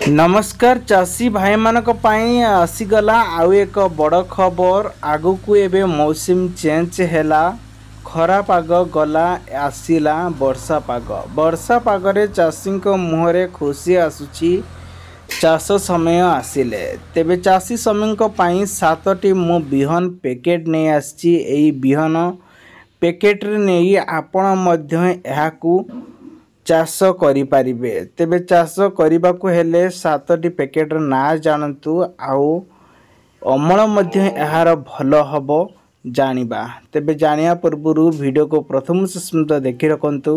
नमस्कार चाषी भाई मानक पाई आसीगला आउ एक बड़ खबर आगु को एबे मौसम चेंज हैला खरा पाग गला आसीला वर्षा पाग रे चाषी को मुहरे खुशी आसुची चाष समय आसिले तेबे चाषी समय को पाई 7टी मु बिहन पैकेट नहीं आसी एई बिहन पैकेट रे नहीं आपण मध्य एहाकू चाष करिपारिबे तेबे चाष करने को हेले 7टी पैकेट ना जानतु आउ अमल मध्य यार भल हबो जानिबा तेबे जानिया पूर्व वीडियो को प्रथम से देखि रखंतु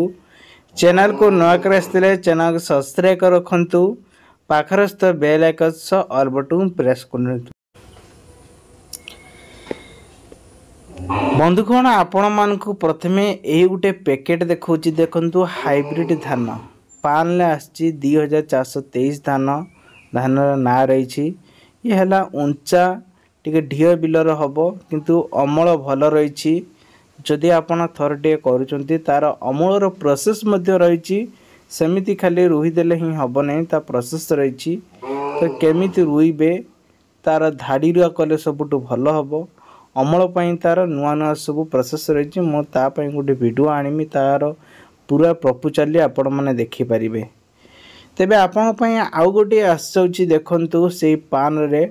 चैनल को नया करस्तिले चैनल को सब्सक्राइब कर रखंतु पाखरस्थ बेल आइकन स ऑल बटन प्रेस करंतु। बंधुगण आपण मानकु प्रथमे एही गुटे पैकेट देखौची देखंतु हाइब्रिड धान पान ले आछि 2423 धान ना रही ये हला उंचा टिके ढियो बिलर हबो किंतु अमल भल रही जदि आपण थरटे करूचंती तार अमलर प्रोसेस मध्य रही सेमिति खाली रुई देले ही हबो नै ता प्रोसेस रही तो केमिति रुईबे तार धाड़ी रुआ कले सबटु भल हबो अमल पाई तार नुआ नुआ सब प्रोसेस रही मो तापाई गोटे वीडियो आनिमी तार पूरा प्रपोजल आपण मैंने देखिपारे तेबे आपण पई आउ गोटे आसुची देखंतु से पान रे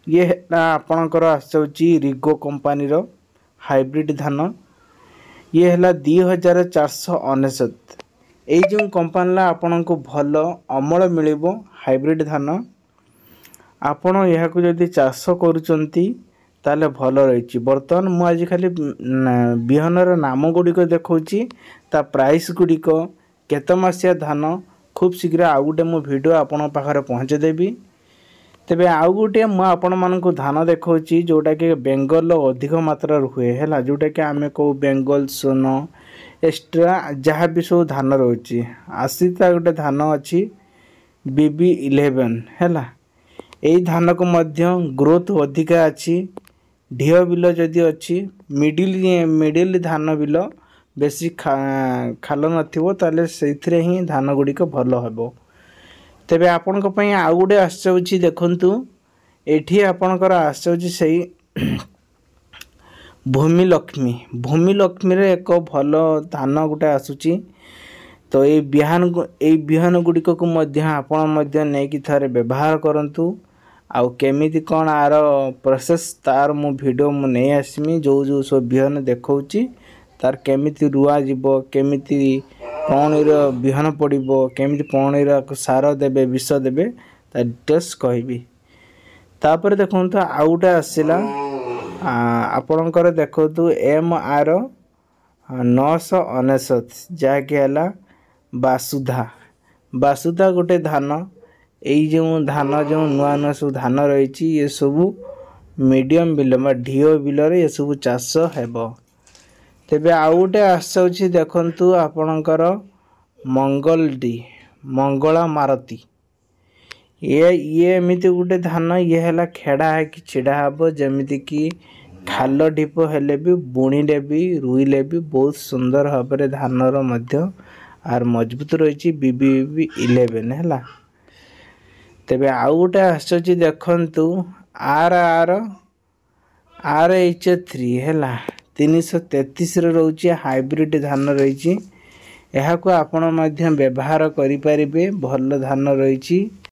ये आपणकर आसुची रिगो कंपनी रो हाइब्रिड धान ये हला 2499 एई जो कंपनी ला आपण को भल अमल मिलिबो हाइब्रिड धान आपण यहा को जदी चाष करूचंती ताले भल रही बर्तमान मु आज खाली बिहनर नाम गुड़िक देखौची ता प्राइस गुड़िक केत मासिया धान खूब शीघ्र आउ गोटे मो वीडियो आपण पाखरे पहुँचे देबी तेबे आउ गोटे मु आपण मानकु धान देखौची जोटा कि बेंगल अधिक मात्रा हुए हैला जोटा कि आमे को बेंगल सोन एक्स्ट्रा जहाँ भी सब धान रोची आसीता गोटे धान अछि BB11 हैला एई धान को मध्य ग्रोथ अधिका अछि ढियो बिल जदि अच्छी मिडिल धान बिल बेसी खाल नथिबो ताले सेथिरे ही धान गुड़िक भल हेबो तेबे आपण को पई आउ गुडे आसुची देखंतु एठी आपणकर आसुची सही भूमि लक्ष्मी रे एक भल धान गुटे आसुची तो ए बिहान गुड़िक को मध्य आपण मध्य नै कि थारे व्यवहार करंतु आउ केमिति कौन आर प्रोसेस तार मु वीडियो मु नहीं आसमी जो जो सब बिहन देखौची तार केमिति रुआ जीवो केमिति पौणीर बिहन पड़िबो केमिति पौणीर सार देबे विष देबे ता डिटेल्स कहबी तापर देखंतु आउटा आसिला आपणकर देखंतु MR 999 जा के हला बासुधा गोटे धान एई जो धान जो नुआ नुआ सब धान रही ये सब मीडियम बिल ढियो बिल ये सब चाष हेबो तेबे आउ गोटे आसुची देखंतु आपणकर मंगला मारुति ये एमिति गोटे धान ये हला खेड़ा है कि छिड़ा हबो जेमिति कि खाल ढिप हेले भी बुणीले भी रुईले भी बहुत सुंदर भाबरे धानर मध्य आर मजबूत रही BB11 हैला तेबे आउ गोटे आसुची देखंतु RH3 हैला 333 रे रहउची हाइब्रिड धान रही यहा को आपण मध्य व्यवहार करि परिबे भल धान रही